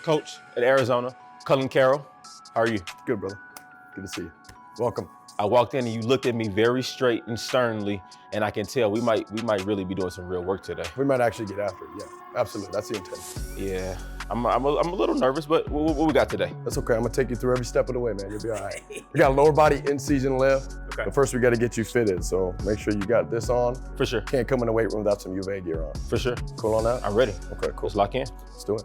Coach at Arizona, Cullen Carroll. How are you? Good, brother. Good to see you. Welcome. I walked in and you looked at me very straight and sternly, and I can tell we might really be doing some real work today. We might actually get after it. Yeah, absolutely. That's the intent. Yeah, I'm a little nervous, but what we got today? That's okay. I'm gonna take you through every step of the way, man. You'll be all right. We got a lower body in-season lift, but first we got to get you fitted. So make sure you got this on. For sure. Can't come in the weight room without some UVA gear on. For sure. Cool on that? I'm ready. Okay, cool. Let's lock in. Let's do it.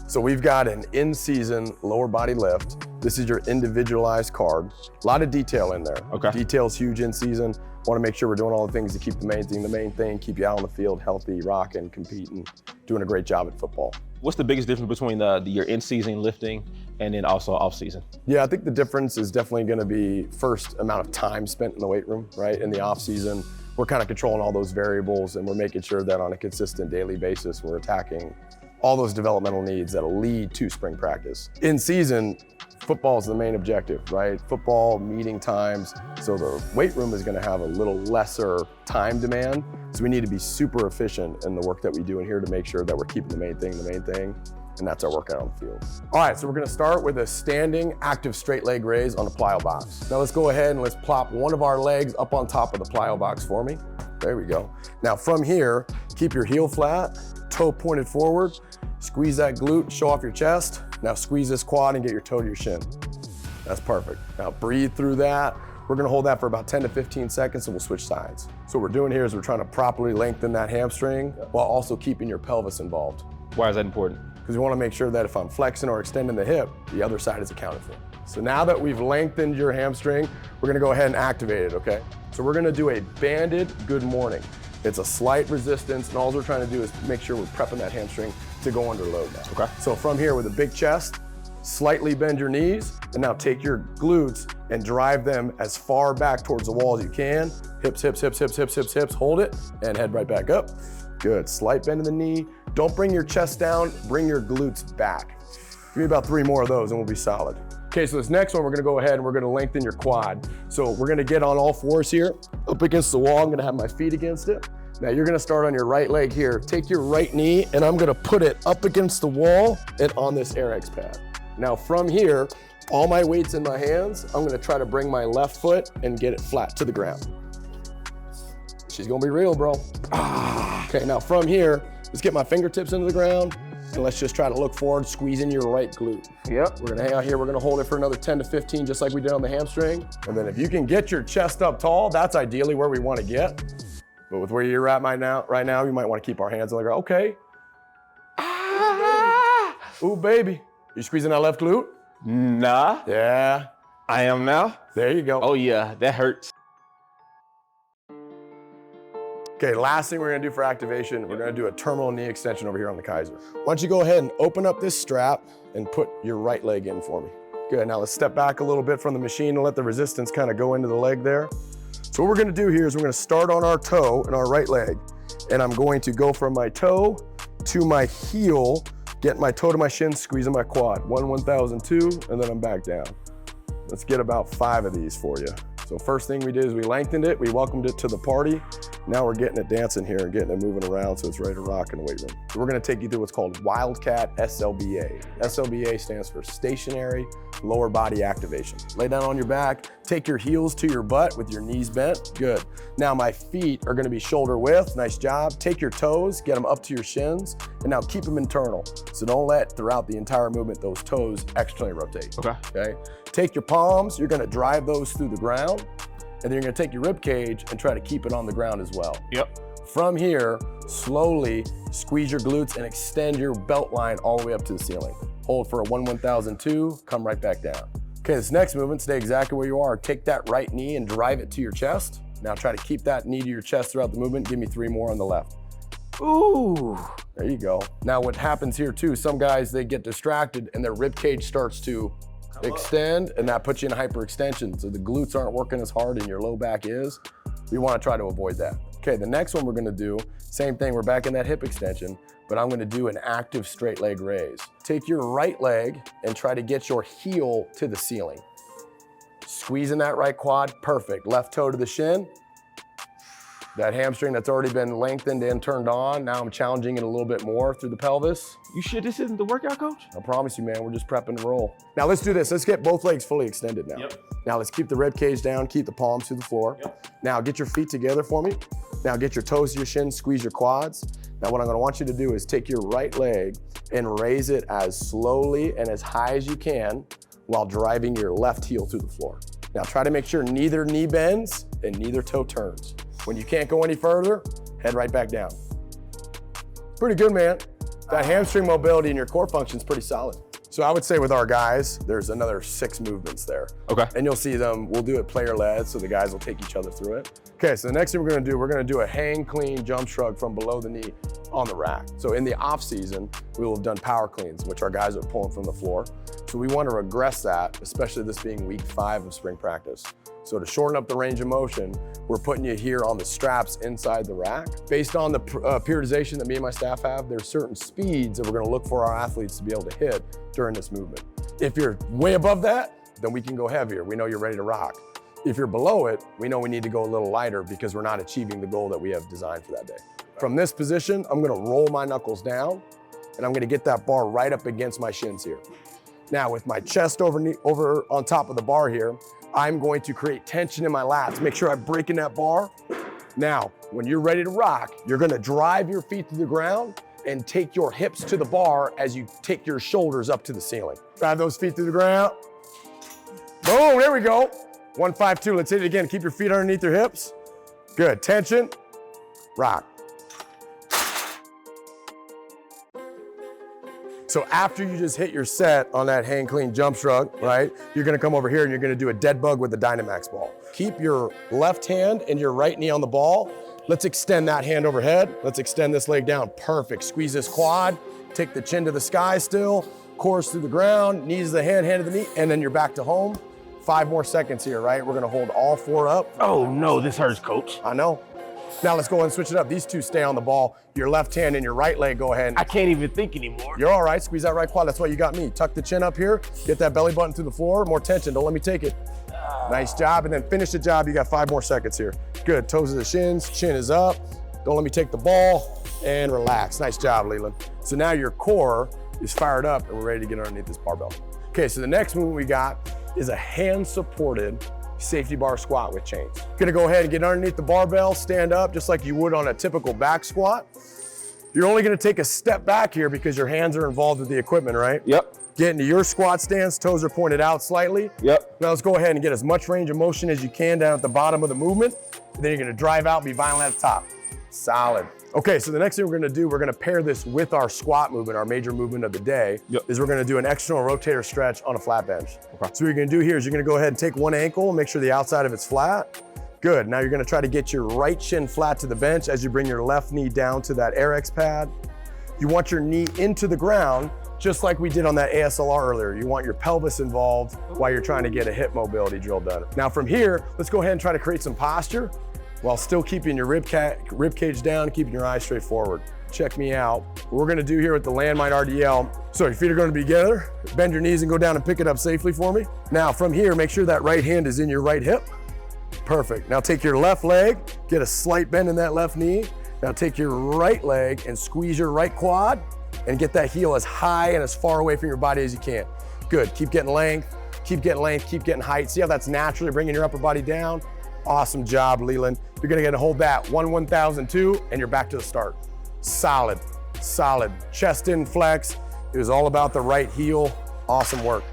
So we've got an in-season lower body lift. This is your individualized card. A lot of detail in there. Okay. Detail's huge in season. Want to make sure we're doing all the things to keep the main thing, keep you out on the field healthy, rocking, competing, doing a great job at football. What's the biggest difference between your in-season lifting and then also off-season? Yeah, I think the difference is definitely going to be first amount of time spent in the weight room, right? In the off-season, we're kind of controlling all those variables and we're making sure that on a consistent daily basis, we're attacking all those developmental needs that'll lead to spring practice. In season, football is the main objective, right? Football, meeting times. So the weight room is gonna have a little lesser time demand. So we need to be super efficient in the work that we do in here to make sure that we're keeping the main thing, and that's our workout on the field. All right, so we're gonna start with a standing active straight leg raise on the plyo box. Now let's go ahead and let's plop one of our legs up on top of the plyo box for me. There we go. Now from here, keep your heel flat, toe pointed forward, squeeze that glute, show off your chest. Now squeeze this quad and get your toe to your shin. That's perfect. Now breathe through that. We're gonna hold that for about 10 to 15 seconds and we'll switch sides. So what we're doing here is we're trying to properly lengthen that hamstring while also keeping your pelvis involved. Why is that important? Because we wanna make sure that if I'm flexing or extending the hip, the other side is accounted for. So now that we've lengthened your hamstring, we're gonna go ahead and activate it, okay? So we're gonna do a banded good morning. It's a slight resistance, and all we're trying to do is make sure we're prepping that hamstring to go under load now. Okay. So from here with a big chest, slightly bend your knees, and now take your glutes and drive them as far back towards the wall as you can. Hips, hips, hips, hips, hips, hips, hips, hold it, and head right back up. Good, slight bend in the knee. Don't bring your chest down, bring your glutes back. Give me about 3 more of those and we'll be solid. Okay, so this next one, we're gonna go ahead and we're gonna lengthen your quad. So we're gonna get on all fours here, up against the wall. I'm gonna have my feet against it. Now you're gonna start on your right leg here. Take your right knee and I'm gonna put it up against the wall and on this AirX pad. Now from here, all my weight's in my hands. I'm gonna try to bring my left foot and get it flat to the ground. She's gonna be real, bro. Okay, now from here, let's get my fingertips into the ground and let's just try to look forward, squeeze in your right glute. Yep. We're gonna hang out here, we're gonna hold it for another 10 to 15, just like we did on the hamstring. And then if you can get your chest up tall, that's ideally where we wanna get. But with where you're at right now, you might wanna keep our hands on the ground. Okay. Ooh, baby. You squeezing that left glute? Nah. Yeah. I am now. There you go. Oh yeah, that hurts. Okay, last thing we're gonna do for activation, we're gonna do a terminal knee extension over here on the Kaiser. Why don't you go ahead and open up this strap and put your right leg in for me. Good, now let's step back a little bit from the machine and let the resistance kind of go into the leg there. So what we're gonna do here is we're gonna start on our toe and our right leg, and I'm going to go from my toe to my heel, get my toe to my shin, squeezing my quad. 1,002, and then I'm back down. Let's get about 5 of these for you. So first thing we did is we lengthened it, we welcomed it to the party. Now we're getting it dancing here and getting it moving around so it's ready to rock in the weight room. So we're gonna take you through what's called Wildcat SLBA. SLBA stands for Stationary Lower Body Activation. Lay down on your back, take your heels to your butt with your knees bent, good. Now my feet are gonna be shoulder width, nice job. Take your toes, get them up to your shins, and now keep them internal. So don't let, throughout the entire movement, those toes externally rotate. Okay? Take your palms, you're gonna drive those through the ground, and then you're gonna take your rib cage and try to keep it on the ground as well. Yep. From here, slowly squeeze your glutes and extend your belt line all the way up to the ceiling. Hold for a 1,002, come right back down. Okay, this next movement, stay exactly where you are. Take that right knee and drive it to your chest. Now try to keep that knee to your chest throughout the movement. Give me 3 more on the left. Ooh, there you go. Now what happens here too, some guys, they get distracted and their rib cage starts to extend, and that puts you in hyperextension. So the glutes aren't working as hard and your low back is. We wanna try to avoid that. Okay, the next one we're gonna do, same thing, we're back in that hip extension, but I'm gonna do an active straight leg raise. Take your right leg and try to get your heel to the ceiling. Squeezing that right quad, perfect. Left toe to the shin. That hamstring that's already been lengthened and turned on, now I'm challenging it a little bit more through the pelvis. You sure this isn't the workout, coach? I promise you, man, we're just prepping to roll. Now let's do this. Let's get both legs fully extended now. Yep. Now let's keep the rib cage down, keep the palms to the floor. Yep. Now get your feet together for me. Now get your toes to your shins, squeeze your quads. Now what I'm gonna want you to do is take your right leg and raise it as slowly and as high as you can while driving your left heel through the floor. Now try to make sure neither knee bends and neither toe turns. When you can't go any further, head right back down. Pretty good, man. That hamstring mobility and your core function is pretty solid. So I would say with our guys, there's another 6 movements there. Okay. And you'll see them, we'll do it player-led, so the guys will take each other through it. Okay, so the next thing we're gonna do a hang clean jump shrug from below the knee on the rack. So in the off season, we will have done power cleans, which our guys are pulling from the floor. So we want to regress that, especially this being week 5 of spring practice. So to shorten up the range of motion, we're putting you here on the straps inside the rack. Based on the periodization that me and my staff have, there's certain speeds that we're gonna look for our athletes to be able to hit during this movement. If you're way above that, then we can go heavier. We know you're ready to rock. If you're below it, we know we need to go a little lighter because we're not achieving the goal that we have designed for that day. From this position, I'm gonna roll my knuckles down and I'm gonna get that bar right up against my shins here. Now with my chest over on top of the bar here, I'm going to create tension in my lats. Make sure I'm breaking that bar. Now, when you're ready to rock, you're gonna drive your feet to the ground and take your hips to the bar as you take your shoulders up to the ceiling. Drive those feet to the ground. Boom, there we go. 1, 5, 2, let's hit it again. Keep your feet underneath your hips. Good, tension, rock. So after you just hit your set on that hang clean jump shrug, right? You're gonna come over here and you're gonna do a dead bug with the Dynamax ball. Keep your left hand and your right knee on the ball. Let's extend that hand overhead. Let's extend this leg down, perfect. Squeeze this quad, take the chin to the sky still, course through the ground, knees to the hand, hand to the knee, and then you're back to home. 5 more seconds here, right? We're gonna hold all 4 up. Oh no, this hurts, coach. I know. Now let's go ahead and switch it up. These 2 stay on the ball. Your left hand and your right leg, go ahead. I can't even think anymore. You're all right, squeeze that right quad. That's why you got me. Tuck the chin up here, get that belly button to the floor, more tension, don't let me take it. Nice job, and then finish the job. You got 5 more seconds here. Good, toes to the shins, chin is up. Don't let me take the ball, and relax. Nice job, Leland. So now your core is fired up and we're ready to get underneath this barbell. Okay, so the next movement we got is a hand-supported safety bar squat with chains. Gonna go ahead and get underneath the barbell, stand up just like you would on a typical back squat. You're only gonna take a step back here because your hands are involved with the equipment, right? Yep. Get into your squat stance, toes are pointed out slightly. Yep. Now let's go ahead and get as much range of motion as you can down at the bottom of the movement. And then you're gonna drive out and be violent at the top. Solid. Okay, so the next thing we're gonna do, we're gonna pair this with our squat movement, our major movement of the day, is we're gonna do an external rotator stretch on a flat bench. Okay. So what you're gonna do here is you're gonna go ahead and take one ankle and make sure the outside of it's flat. Good, now you're gonna try to get your right shin flat to the bench as you bring your left knee down to that AirX pad. You want your knee into the ground, just like we did on that ASLR earlier. You want your pelvis involved while you're trying to get a hip mobility drill done. Now from here, let's go ahead and try to create some posture while still keeping your rib cage down, keeping your eyes straight forward. Check me out. What we're gonna do here with the LANDMINE RDL, so your feet are gonna be together, bend your knees and go down and pick it up safely for me. Now from here, make sure that right hand is in your right hip. Perfect. Now take your left leg, get a slight bend in that left knee. Now take your right leg and squeeze your right quad and get that heel as high and as far away from your body as you can. Good, keep getting length, keep getting height. See how that's naturally bringing your upper body down? Awesome job, Leland. You're gonna get to hold that 1,1002 and you're back to the start. Solid, solid. Chest in, flex. It was all about the right heel. Awesome work.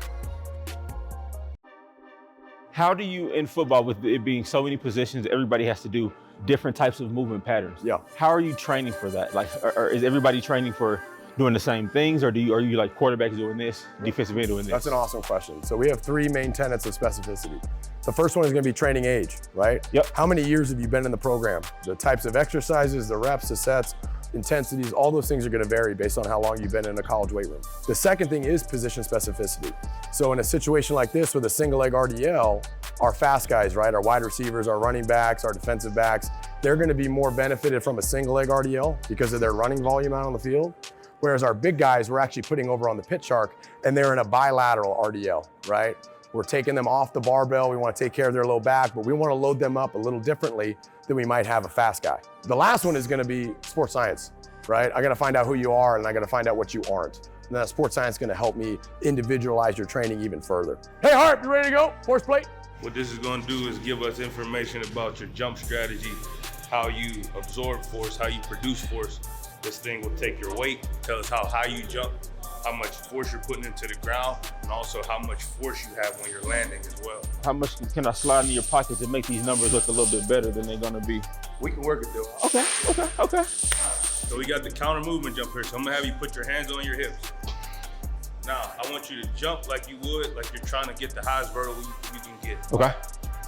How do you, in football, with it being so many positions, everybody has to do different types of movement patterns? Yeah. How are you training for that? Like, or is everybody training for doing the same things, or are you like quarterbacks doing this, defensive end doing this? That's an awesome question. So we have 3 main tenets of specificity. The first one is gonna be training age, right? Yep. How many years have you been in the program? The types of exercises, the reps, the sets, intensities, all those things are gonna vary based on how long you've been in a college weight room. The second thing is position specificity. So in a situation like this with a single leg RDL, our fast guys, right? Our wide receivers, our running backs, our defensive backs, they're gonna be more benefited from a single leg RDL because of their running volume out on the field. Whereas our big guys, we're actually putting over on the pit shark and they're in a bilateral RDL, right? We're taking them off the barbell. We want to take care of their low back, but we want to load them up a little differently than we might have a fast guy. The last one is going to be sports science, right? I got to find out who you are and I got to find out what you aren't. And that sports science is going to help me individualize your training even further. Hey, Harp, you ready to go? Horse plate? What this is going to do is give us information about your jump strategy, how you absorb force, how you produce force. This thing will take your weight, tell us how high you jump, how much force you're putting into the ground, and also how much force you have when you're landing as well. How much can I slide in your pocket to make these numbers look a little bit better than they're gonna be? We can work it though. Okay. So we got the counter movement jump here. So I'm gonna have you put your hands on your hips. Now, I want you to jump like you would, like you're trying to get the highest vertical you can get. Okay.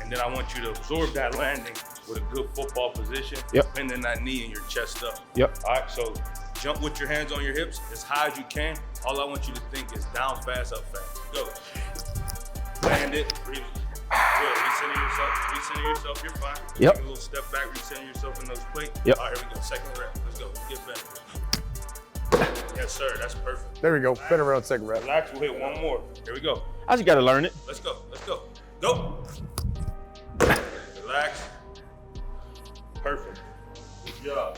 And then I want you to absorb that landing with a good football position, bending that knee and your chest up. Yep. All right, so jump with your hands on your hips as high as you can. All I want you to think is down fast, up fast. Go. Land it, breathe. Good, recenter yourself, you're fine. Yep. Take a little step back, recenter yourself in those plates. Yep. All right, here we go, second rep, let's go, get better. Yes, sir, that's perfect. There we go, better round, second rep. Relax, we'll hit one more. Here we go. I just gotta learn it. Let's go. Go. Relax. Perfect. Good job.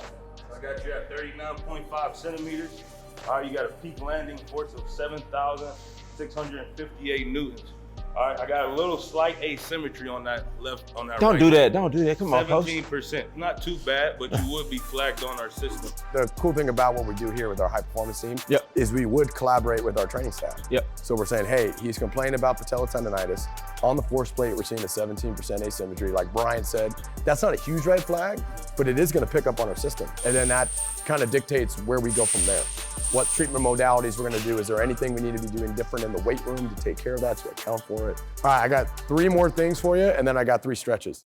I got you at 39.5 centimeters. All right, you got a peak landing force of 7,658 newtons. All right, I got a little slight asymmetry on that left, on that Don't right. do that. Come on, coach. 17%. Not too bad, but you would be flagged on our system. The cool thing about what we do here with our high performance team is we would collaborate with our training staff. So we're saying, hey, he's complaining about patella tendonitis. On the force plate, we're seeing a 17% asymmetry. Like Brian said, that's not a huge red flag, but it is gonna pick up on our system. And then that kind of dictates where we go from there. What treatment modalities we're gonna do. Is there anything we need to be doing different in the weight room to take care of that, to account for it? All right, I got 3 more things for you, and then I got 3 stretches.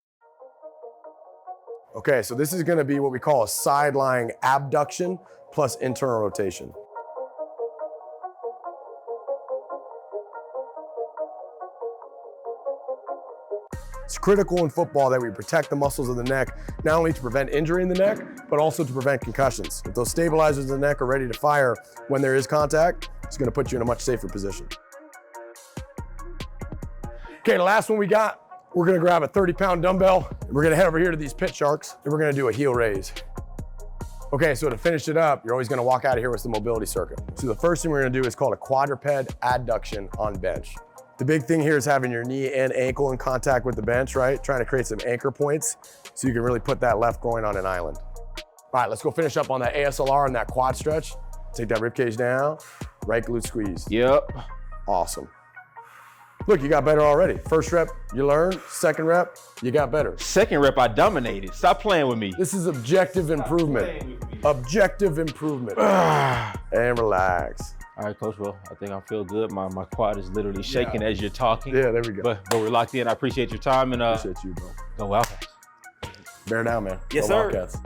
Okay, so this is gonna be what we call a side-lying abduction plus internal rotation. It's critical in football that we protect the muscles of the neck, not only to prevent injury in the neck, but also to prevent concussions. If those stabilizers in the neck are ready to fire when there is contact, it's gonna put you in a much safer position. Okay, the last one we got, we're gonna grab a 30-pound dumbbell, and we're gonna head over here to these pit sharks, and we're gonna do a heel raise. Okay, so to finish it up, you're always gonna walk out of here with some mobility circuit. So the first thing we're gonna do is called a quadruped adduction on bench. The big thing here is having your knee and ankle in contact with the bench, right? Trying to create some anchor points so you can really put that left groin on an island. All right, let's go finish up on that ASLR and that quad stretch. Take that rib cage down, right glute squeeze. Yep. Awesome. Look, you got better already. First rep, you learned. Second rep, you got better. Second rep, I dominated. Stop playing with me. This is objective improvement. Objective improvement. And relax. All right, Coach, well, I think I feel good. My quad is literally shaking as you're talking. Yeah, there we go. But we're locked in. I appreciate your time and Appreciate you, bro. go Wildcats. Bear down, man. Yes, Go sir. Wildcats.